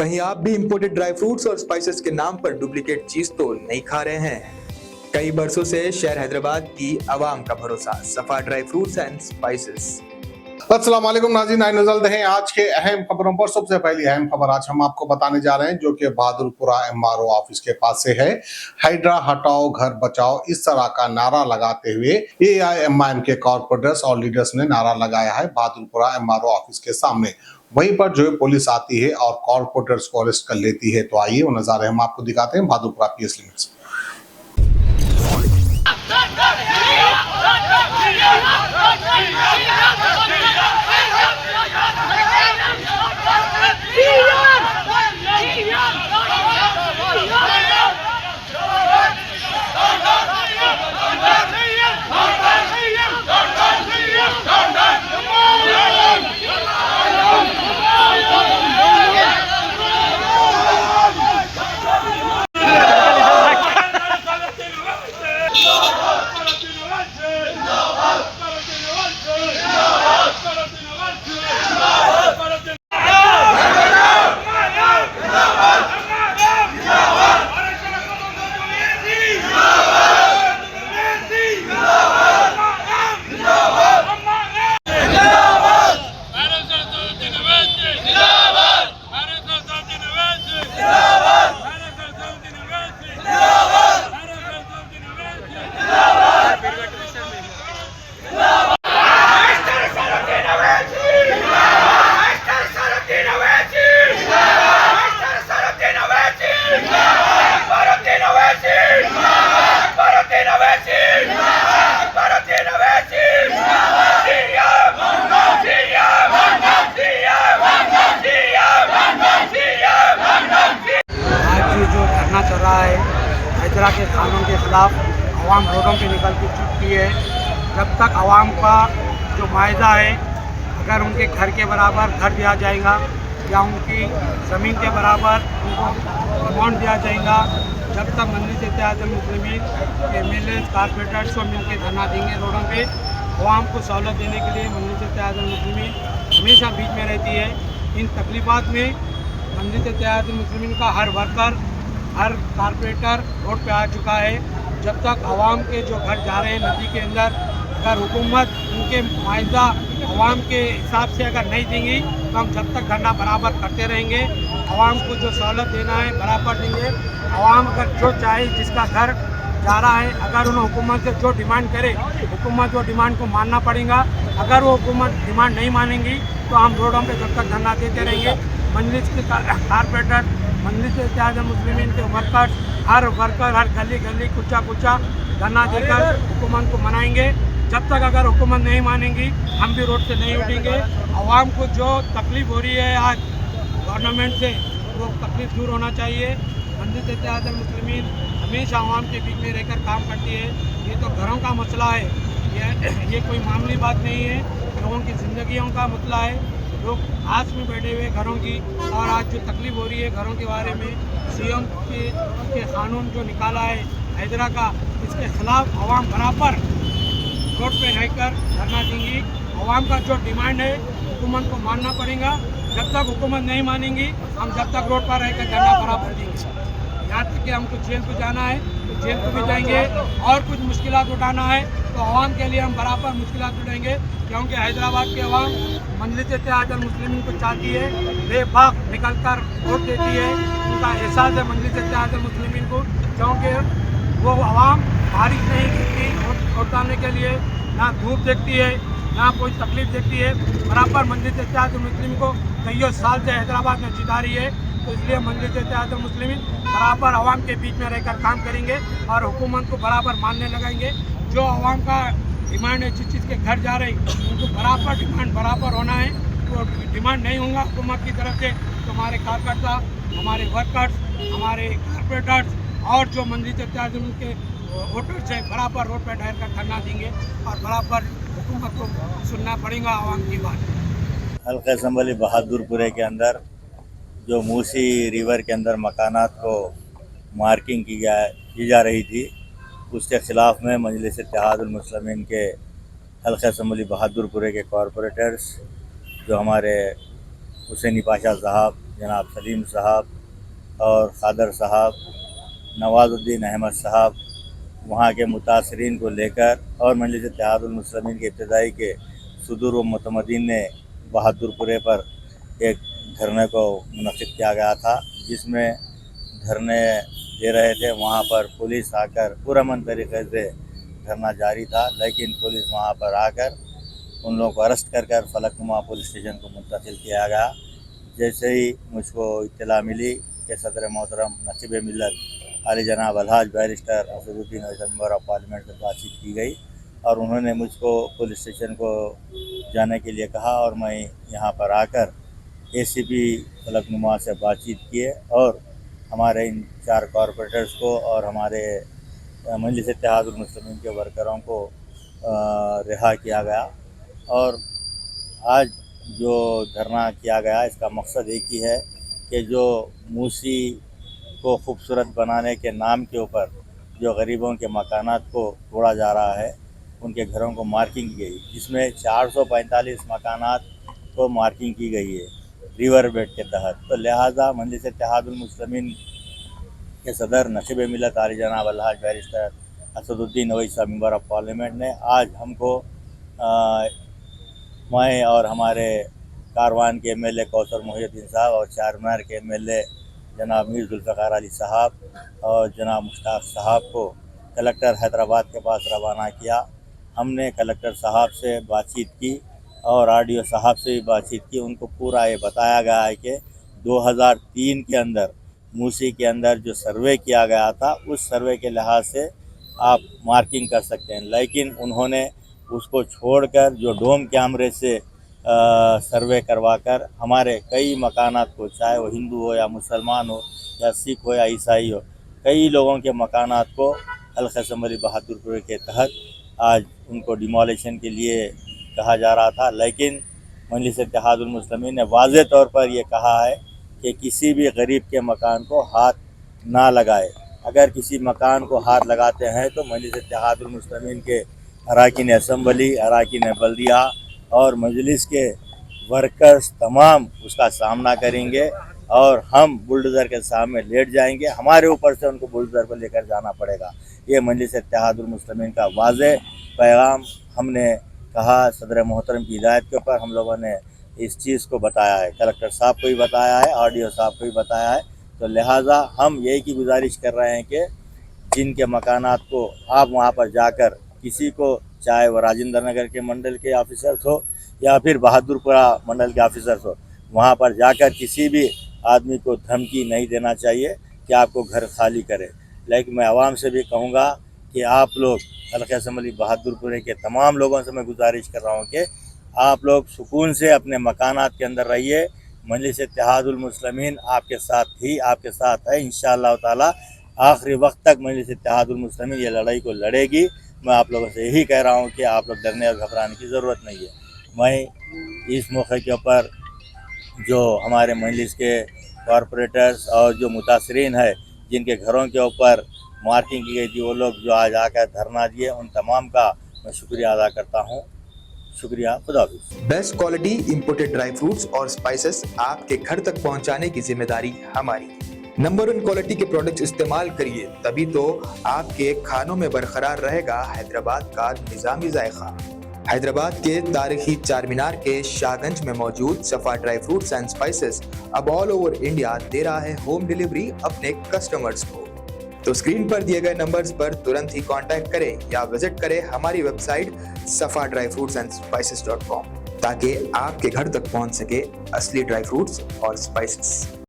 कहीं आप भी इंपोर्टेड ड्राई फ्रूट्स और स्पाइसेस के नाम पर डुप्लीकेट चीज तो नहीं खा रहे हैं? कई बरसों से शहर हैदराबाद की आवाम का भरोसा सफा ड्राई फ्रूट्स एंड स्पाइसेस। अस्सलाम वालेकुम नाज़रीन, आए नजर हैं आज के अहम खबरों पर। सबसे पहली अहम खबर आज हम आपको बताने जा रहे हैं जो कि बहादुरपुरा एमआरओ ऑफिस के पास से है। हाइड्रा हटाओ घर बचाओ इस तरह का नारा लगाते हुए एआईएमआईएम के कॉर्पोरेटर्स और लीडर्स ने नारा लगाया है बहादुरपुरा एमआरओ ऑफिस के सामने। वहीं पर जो पुलिस आती है और कॉर्पोरेटर्स को अरेस्ट कर लेती है। तो आइए वो नजारे हम आपको दिखाते हैं बहादुरपुरा पीएस लिमिट्स। हैदरा के कानून के खिलाफ आवाम रोडों पे निकल के चुकी है। जब तक आवाम का जो मायदा है, अगर उनके घर के बराबर घर दिया जाएगा या उनकी ज़मीन के बराबर उनको अमाउंट दिया जाएगा, जब तक मजलिस इत्तेहादुल मुस्लिमीन एमएलए कॉर्पोरेटर्स को मिलकर धरना देंगे रोडों पे, आवाम को सहूलत देने के लिए मजलिस इत्तेहादुल मुस्लिमीन हमेशा बीच में रहती है। इन तकलीफ़ात में मजलिस इत्तेहादुल मुस्लिमीन का हर वर्कर, हर कॉर्पोरेटर रोड पे आ चुका है। जब तक आवाम के जो घर जा रहे हैं नदी के अंदर, अगर हुकूमत उनके मुआवजा आवाम के हिसाब से अगर नहीं देंगी तो हम जब तक धरना बराबर करते रहेंगे। आवाम को जो सहूलत देना है बराबर देंगे। आवाम अगर जो चाहे, जिसका घर जा रहा है, अगर उन्हें हुकूमत से जो डिमांड करे, हुकूमत वो डिमांड को मानना पड़ेगा। अगर वो हुकूमत डिमांड नहीं मानेंगी तो हम रोडों पर जब तक धरना देते रहेंगे। मजलिस के कॉर्पोरेटर, मजलिस इत्तेहादुल मुस्लिमीन के वर्कर्स, हर वर्कर हर गली गली कुचा कुचा धरना देकर हुकूमत को मनाएंगे। जब तक अगर हुकूमत नहीं मानेंगी हम भी रोड से नहीं उठेंगे। आवाम को जो तकलीफ़ हो रही है आज गवर्नमेंट से, वो तकलीफ़ दूर होना चाहिए। मजलिस इत्तेहादुल मुस्लिमीन हमेशा आवाम के बीच में रहकर काम करती है। ये तो घरों का मसला है, ये कोई मामूली बात नहीं है, लोगों की ज़िंदगियों का मसला है। लोग आस में बैठे हुए घरों की, और आज जो तकलीफ हो रही है घरों के बारे में, सीएम के कानून जो निकाला है हैदरा का, इसके खिलाफ आवाम बराबर रोड पे रहकर धरना देंगी। आवाम का जो डिमांड है हुकूमत को मानना पड़ेगा। जब तक हुकूमत नहीं मानेंगी हम जब तक रोड पर रहकर धरना बराबर देंगे। यहाँ तक कि हमको जेल को जाना है तो जेल को भी जाएंगे, और कुछ मुश्किलात उठाना है तो आवाम के लिए हम बराबर मुश्किलात उठाएंगे। क्योंकि हैदराबाद की आवाम मजलिस इत्तेहादुल मुस्लिमीन को चाहती है, बेबाक निकल कर वोट देती है। उनका एहसास है मजलिस इत्तेहादुल मुस्लिमीन को, क्योंकि वो आवाम बारिश नहीं देखती वोट डालने के लिए, ना धूप देखती है ना कोई तकलीफ देखती है। बराबर मजलिस इत्तेहादुल मुस्लिमीन को कईयों साल से हैदराबाद में जिता रही है। तो इसलिए मजलिस इत्तेहादुल मुस्लिमीन बराबर आवाम के बीच में रहकर काम करेंगे और हुकूमत को बराबर मानने लगाएंगे। जो आवाम का डिमांड है, जिस चीज़ के घर जा रहे हैं उनको बराबर डिमांड बराबर होना है। तो डिमांड नहीं होगा हुकूमत की तरफ से तो हमारे कार्यकर्ता, हमारे वर्कर्स, हमारे कॉर्पोरेटर्स और जो मजलिस इत्तेहादुल के वोटर्स है बराबर रोड पर ठहर कर धरना देंगे और बराबर हुकूमत को सुनना पड़ेगा आवाम की बात। हल्का असम्बली बहादुरपुरे के अंदर जो मूसी रिवर के अंदर मकानात को मार्किंग की जा रही थी, उसके ख़िलाफ़ में मजलिस इत्तेहादुल मुस्लिमीन के हल्का असम्बली बहादुरपुरे के कॉरपोरेटर्स, जो हमारे हुसैनी पाशा साहब जनाब सलीम साहब और खादर साहब, नवाजुद्दीन अहमद साहब वहाँ के मुतासरीन को लेकर और मजलिस इत्तेहादुल मुस्लिमीन के इब्तिदाई के सदूर व मुतमदीन ने बहादुरपुरे पर एक धरने को मुनक़िद किया गया था, जिसमें धरने दे रहे थे। वहाँ पर पुलिस आकर पुरअमन तरीक़े से धरना जारी था, लेकिन पुलिस वहाँ पर आकर उन लोगों को अरेस्ट कर फलकनुमा पुलिस स्टेशन को मुंतकिल किया गया। जैसे ही मुझको इत्तला मिली कि सदर मोहतरम नकीब मिल्लत आली जनाब अलहाज barrister Asaduddin member of parliament से बातचीत की गई और उन्होंने मुझको पुलिस स्टेशन को जाने के लिए कहा और मैं यहाँ पर आकर ACP फलकनुमा से बातचीत किए और हमारे इन 4 कॉरपोरेटर्स को और हमारे मजलिस इत्तेहादुल मुस्लिमीन के वर्करों को रिहा किया गया। और आज जो धरना किया गया इसका मकसद एक ही है कि जो मूसी को खूबसूरत बनाने के नाम के ऊपर जो गरीबों के मकानात को तोड़ा जा रहा है, उनके घरों को मार्किंग की गई, जिसमें 445 मकानात को मार्किंग की गई है रिवर बेड के तहत। तो लिहाजा मजलिस इत्तेहादुल मुस्लिमीन के सदर नकीब मिल्लत आली जनाब अलहाज बैरिस्टर असदुद्दीन ओवैसी साहब मेंबर ऑफ पार्लियामेंट ने आज हमको मैं और हमारे कारवान के MLA कौसर मोहिउद्दीन साहब और चारमीनार के MLA जनाब मीर जुल्फ़िकार अली साहब और जनाब मुश्ताक साहब को कलेक्टर हैदराबाद के पास रवाना किया। हमने कलेक्टर साहब से बातचीत की और RDO साहब से भी बातचीत की। उनको पूरा ये बताया गया है कि 2003 के अंदर मूसी के अंदर जो सर्वे किया गया था, उस सर्वे के लिहाज से आप मार्किंग कर सकते हैं, लेकिन उन्होंने उसको छोड़कर जो डोम कैमरे से सर्वे करवाकर हमारे कई मकानात को, चाहे वो हिंदू हो या मुसलमान हो या सिख हो या ईसाई हो, कई लोगों के मकानात को हल्का असम्बली बहादुरपुर के तहत आज उनको डिमोलिशन के लिए कहा जा रहा था। लेकिन मजलिस इत्तेहादुल मुस्लिमीन ने वाज़ेह तौर पर यह कहा है कि किसी भी गरीब के मकान को हाथ ना लगाए। अगर किसी मकान को हाथ लगाते हैं तो मजलिस इत्तेहादुल मुस्लिमीन के अराकीन असम्बली, अराकीन बल्दिया और मजलिस के वर्कर्स तमाम उसका सामना करेंगे और हम बुलडोज़र के सामने लेट जाएंगे। हमारे ऊपर से उनको बुलडोज़र को लेकर जाना पड़ेगा। ये मजलिस इत्तेहादुल मुस्लिमीन का वाज़ेह पैगाम हमने कहा। सदर मोहतरम की हिदायत के ऊपर हम लोगों ने इस चीज़ को बताया है, कलेक्टर साहब को भी बताया है, RDO साहब को भी बताया है। तो लिहाजा हम यही की गुजारिश कर रहे हैं कि जिनके मकानात को आप वहाँ पर जाकर किसी को, चाहे वो राजेंद्र नगर के मंडल के ऑफिसर्स हो या फिर बहादुरपुरा मंडल के ऑफिसर्स हो, वहाँ पर जाकर किसी भी आदमी को धमकी नहीं देना चाहिए कि आपको घर खाली करे। लेकिन मैं आवाम से भी कहूँगा कि आप लोग हल्का असम्बली बहादुरपुरे के तमाम लोगों से मैं गुजारिश कर रहा हूँ कि आप लोग सुकून से अपने मकानात के अंदर रहिए। मजलिस इत्तेहादुल मुस्लिमीन आपके साथ थी, आपके साथ है। इंशाअल्लाह ताला आखिरी वक्त तक मजलिस इत्तेहादुल मुस्लिमीन ये लड़ाई को लड़ेगी। मैं आप लोगों से यही कह रहा हूँ कि आप लोग डरने और घबराने की ज़रूरत नहीं है। मैं इस मौके के ऊपर जो हमारे मजलिस के कॉरपोरेटर्स और जो मुतासरीन है, जिनके घरों के ऊपर मार्किंग की गई थी, वो लोग जो आज आकर धरना दिए, उन तमाम का मैं शुक्रिया अदा करता हूँ। शुक्रिया, खुदा हाफिज़। Best quality imported dry fruits और स्पाइसेस आपके घर तक पहुंचाने की जिम्मेदारी हमारी। नंबर 1 क्वालिटी के प्रोडक्ट्स इस्तेमाल करिए, तभी तो आपके खानों में बरकरार रहेगा हैदराबाद का निज़ामी जायका। हैदराबाद के तारीखी चारमीनार के शाहगंज में मौजूद सफा ड्राई फ्रूट्स एंड स्पाइसेस अब ऑल ओवर इंडिया दे रहा है होम डिलीवरी अपने कस्टमर्स को। तो स्क्रीन पर दिए गए नंबर्स पर तुरंत ही कांटेक्ट करें या विजिट करें हमारी वेबसाइट safadryfruitsandsspices.com ताकि आपके घर तक पहुंच सके असली ड्राई फ्रूट्स और स्पाइसेस।